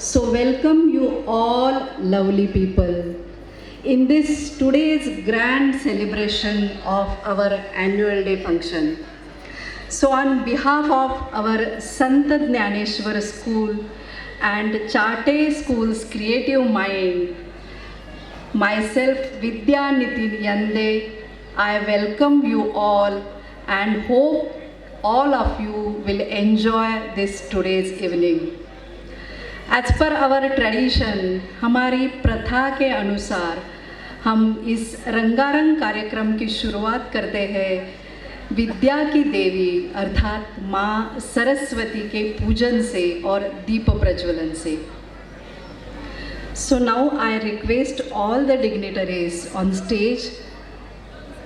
So welcome you all lovely people in this today's grand celebration of our annual day function. So on behalf of our Sant Jnaneshwar School and Charte School's creative mind, myself Vidya Nitin Yande, I welcome you all and hope all of you will enjoy this today's evening. As per our tradition, हमारी प्रथा के अनुसार हम इस रंगारंग कार्यक्रम की शुरुआत करते हैं विद्या की देवी अर्थात माँ सरस्वती के पूजन से और दीप प्रज्वलन से. So now I request all the dignitaries on stage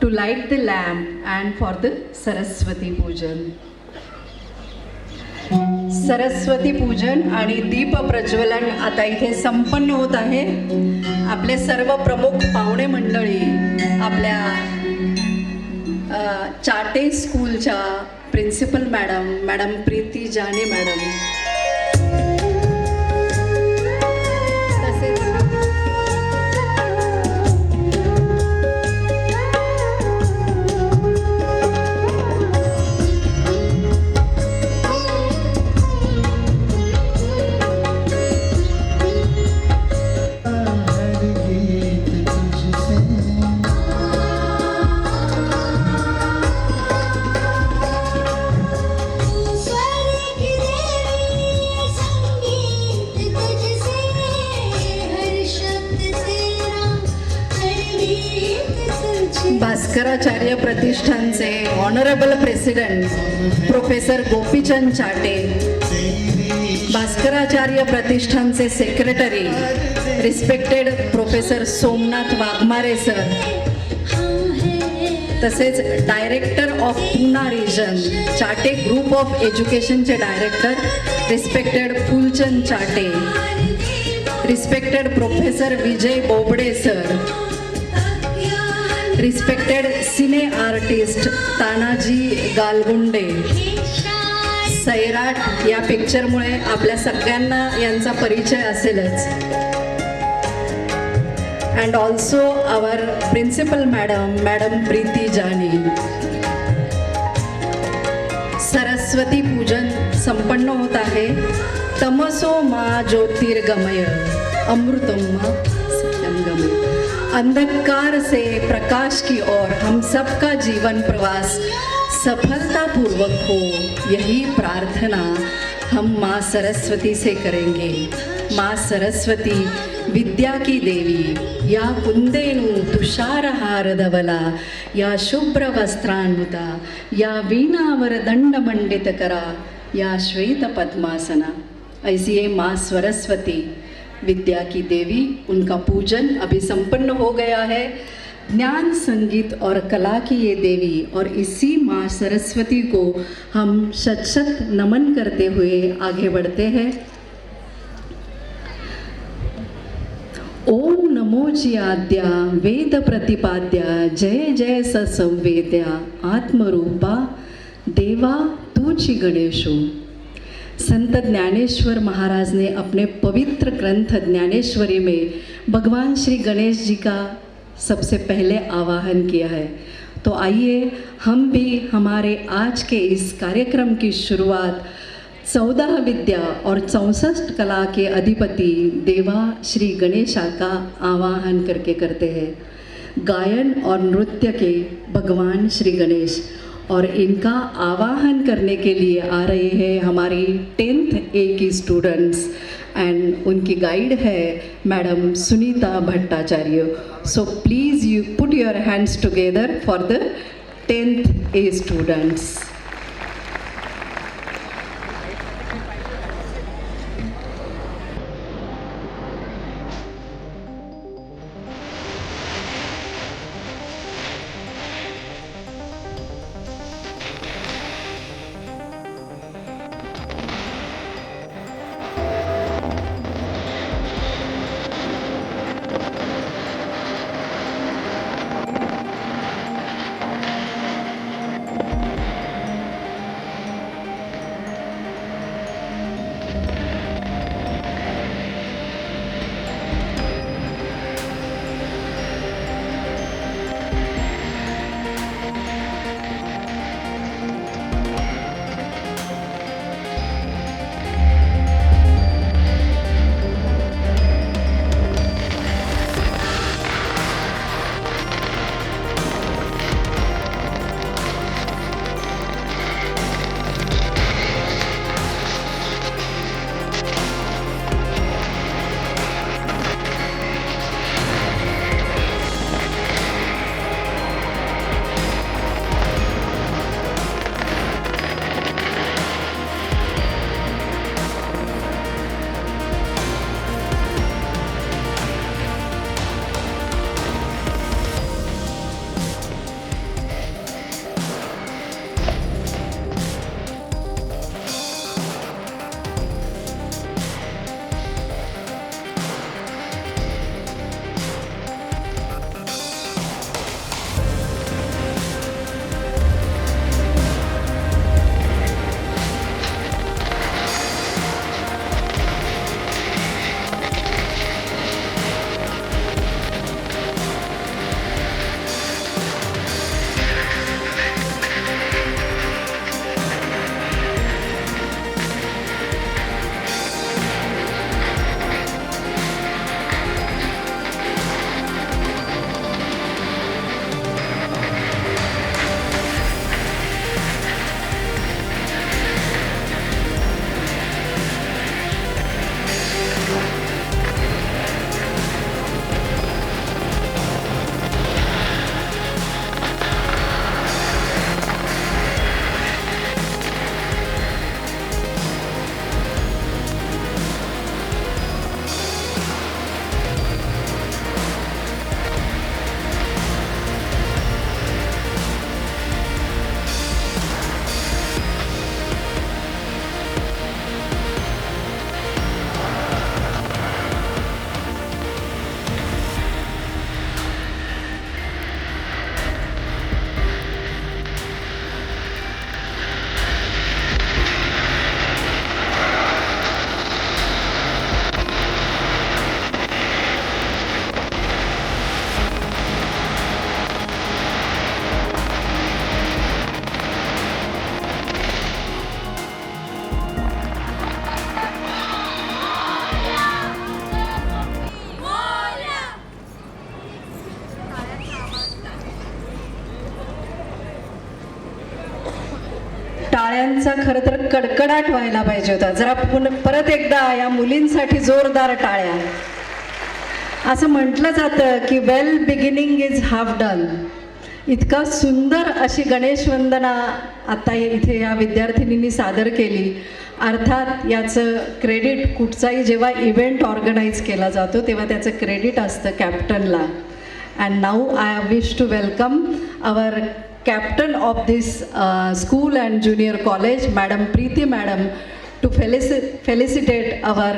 to light the lamp and for the Saraswati Pujan. Saraswati पूजन आणि दीप प्रज्वलन आता इथे संपन्न होत आहे. आपले सर्व प्रमुख पाहुणे मंडळी आपल्या चाटे स्कूलच्या प्रिन्सिपल मॅडम प्रीती जाने मॅडम, भास्कराचार्य प्रतिष्ठानचे honourable president professor Gopichand Chate, Bhaskaracharya प्रतिष्ठानचे secretary respected professor Somnath Waghmare sir, तसेच director of Poona region Chate group of एज्युकेशनचे director respected Phulchand Chate, respected professor Vijay Bobde sir, respected cine artist Tanaji Galgunde. Sairat या पिक्चरमुळे आपल्या सगळ्यांना यांचा परिचय असेलच. And also our principal madam Preeti Jani. Saraswati पूजन संपन्न होत आहे. तमसो मा ज्योतिर्गमय अमृतम मा सत्यम गमय. अंधकार से प्रकाश की ओर हम सबका जीवन प्रवास सफलतापूर्वक हो, यही प्रार्थना हम माँ सरस्वती से करेंगे. माँ सरस्वती विद्या की देवी या कुंदेनु तुषारहार धवला या शुभ्र वस्त्रान्विता या वीणावर दंड मंडित करा या श्वेत पद्मासना. ऐसी है माँ सरस्वती विद्या की देवी. उनका पूजन अभी संपन्न हो गया है. ज्ञान संगीत और कला की ये देवी और इसी माँ सरस्वती को हम शत शत नमन करते हुए आगे बढ़ते हैं. ओम नमोची आद्या वेद प्रतिपाद्या जय जय संवेद्या आत्मरूपा देवा तूची गणेशो. संत ज्ञानेश्वर महाराज ने अपने पवित्र ग्रंथ ज्ञानेश्वरी में भगवान श्री गणेश जी का सबसे पहले आवाहन किया है. तो आइए हम भी हमारे आज के इस कार्यक्रम की शुरुआत 14 विद्या और 64 कला के अधिपति देवा श्री गणेशा का आवाहन करके करते हैं. गायन और नृत्य के भगवान श्री गणेश और इनका आवाहन करने के लिए आ रहे हैं हमारी 10th A की स्टूडेंट्स एंड उनकी गाइड है madam Sunita Bhattacharya. So please you put your hands together for the 10th A students. टाळ्यांचा खरं तर कडकडाट व्हायला पाहिजे होता. जरा परत एकदा या मुलींसाठी जोरदार टाळ्या. असं म्हटलं जातं की वेल बिगिनिंग इज हाफ डन. इतका सुंदर अशी गणेश वंदना आता इथे या विद्यार्थिनींनी सादर केली. अर्थात याचं क्रेडिट कुठचाही जेव्हा इव्हेंट ऑर्गनाईज केला जातो तेव्हा त्याचं क्रेडिट असतं कॅप्टनला. And now I wish to welcome our captain of this school and junior college, Madam Preeti Madam, to felicitate our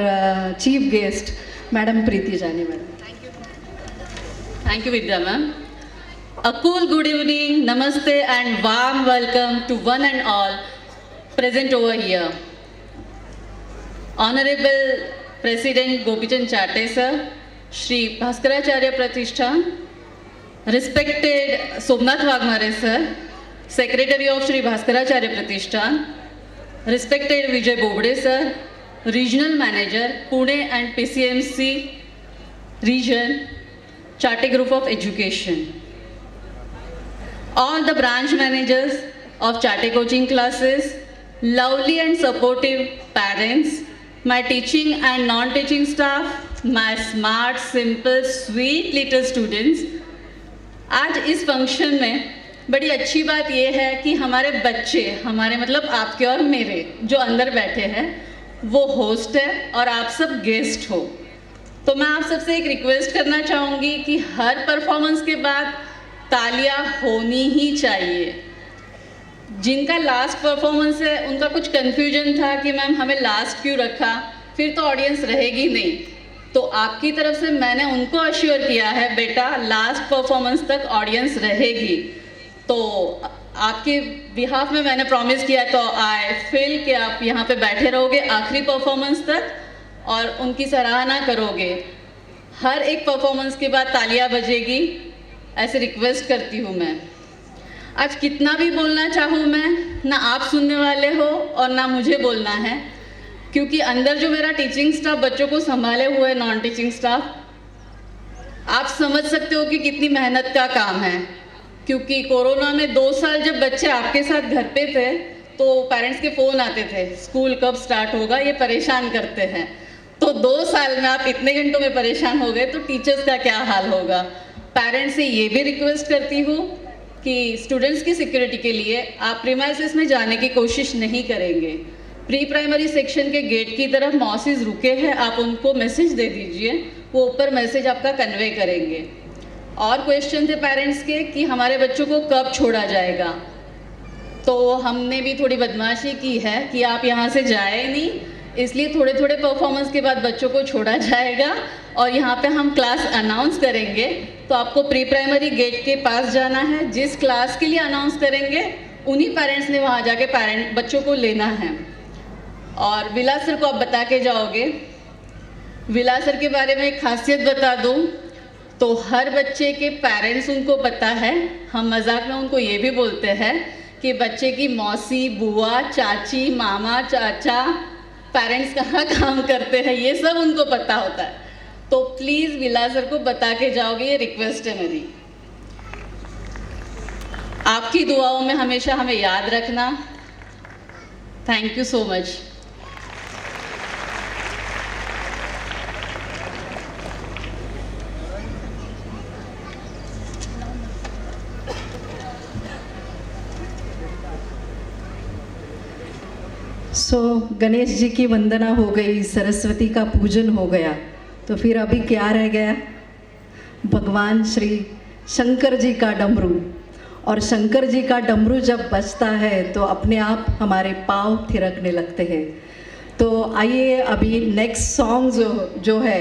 chief guest, Madam Preeti Jani Madam. Thank you Vidya ma'am. A cool good evening, namaste and warm welcome to one and all present over here. Honorable President Gopichand Chate sir, Shri Bhaskaracharya Pratishthan, Respected Somnath Wagmare sir, Secretary of Shri Bhaskaracharya Pratishthan, Respected Vijay Bobde sir, Regional Manager, Pune and PCMC Region, Chate Group of Education, all the branch managers of Chate coaching classes, lovely and supportive parents, my teaching and non-teaching staff, my smart, simple, sweet little students. आज इस function में बड़ी अच्छी बात यह है कि हमारे बच्चे, हमारे मतलब आपके और मेरे जो अंदर बैठे हैं वो होस्ट है और आप सब गेस्ट हो. तो मैं आप सबसे एक रिक्वेस्ट करना चाहूँगी कि हर परफॉर्मेंस के बाद तालियां होनी ही चाहिए. जिनका लास्ट परफॉर्मेंस है उनका कुछ कन्फ्यूजन था कि मैम हमें लास्ट क्यों रखा, फिर तो ऑडियंस रहेगी नहीं. तो आपकी तरफ से मैंने उनको अश्योर किया है बेटा लास्ट परफॉर्मेंस तक ऑडियंस रहेगी. तो आपके बिहाफ में मैंने प्रॉमिस किया, तो आई फील कि आप यहाँ पे बैठे रहोगे आखिरी परफॉर्मेंस तक और उनकी सराहना करोगे. हर एक परफॉर्मेंस के बाद तालियां बजेगी, ऐसे रिक्वेस्ट करती हूँ मैं. आज कितना भी बोलना चाहूँ मैं, ना आप सुनने वाले हो और ना मुझे बोलना है, क्योंकि अंदर जो मेरा टीचिंग स्टाफ बच्चों को संभाले हुए नॉन टीचिंग स्टाफ, आप समझ सकते हो कि कितनी मेहनत का काम है. क्योंकि कोरोना में 2 साल जब बच्चे आपके साथ घर पे थे तो पेरेंट्स के फ़ोन आते थे स्कूल कब स्टार्ट होगा, ये परेशान करते हैं. तो 2 साल में आप इतने घंटों में परेशान हो गए तो टीचर्स का क्या हाल होगा. पेरेंट्स से ये भी रिक्वेस्ट करती हूँ कि स्टूडेंट्स की सिक्योरिटी के लिए आप प्रीमाइसेस में जाने की कोशिश नहीं करेंगे. प्री प्राइमरी सेक्शन के गेट की तरफ मौसीज रुके हैं, आप उनको मैसेज दे दीजिए, वो ऊपर मैसेज आपका कन्वे करेंगे. और क्वेश्चन थे पेरेंट्स के कि हमारे बच्चों को कब छोड़ा जाएगा. तो हमने भी थोड़ी बदमाशी की है कि आप यहाँ से जाए नहीं, इसलिए थोड़े थोड़े परफॉर्मेंस के बाद बच्चों को छोड़ा जाएगा और यहाँ पे हम क्लास अनाउंस करेंगे. तो आपको प्री प्राइमरी गेट के पास जाना है, जिस क्लास के लिए अनाउंस करेंगे उन्हीं पेरेंट्स ने वहाँ जाके बच्चों को लेना है. और विलास सर को आप बता के जाओगे. विलास सर के बारे में एक खासियत बता दूं तो हर बच्चे के पेरेंट्स उनको पता है. हम मजाक में उनको ये भी बोलते हैं कि बच्चे की मौसी, बुआ, चाची, मामा, चाचा, पेरेंट्स कहाँ काम करते हैं ये सब उनको पता होता है. तो प्लीज़ विलास सर को बता के जाओगे, ये रिक्वेस्ट है मेरी. आपकी दुआओं में हमेशा हमें याद रखना. Thank you so much. Ganesh ji की वंदना हो गई, सरस्वती का पूजन हो गया, तो फिर अभी क्या रह गया? भगवान श्री शंकर जी का डमरू. और शंकर जी का डमरू जब बजता है तो अपने आप हमारे पाँव थिरकने लगते हैं. तो आइए अभी नेक्स्ट सॉन्ग जो है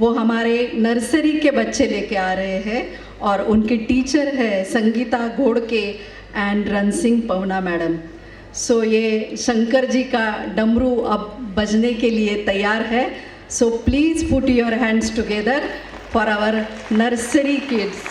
वो हमारे नर्सरी के बच्चे लेके आ रहे हैं और उनकी टीचर है Sangeeta Ghodke and Ransingh Pavana madam. So ये शंकर जी का डमरू अब बजने के लिए तैयार है. So please put your hands together for our nursery kids.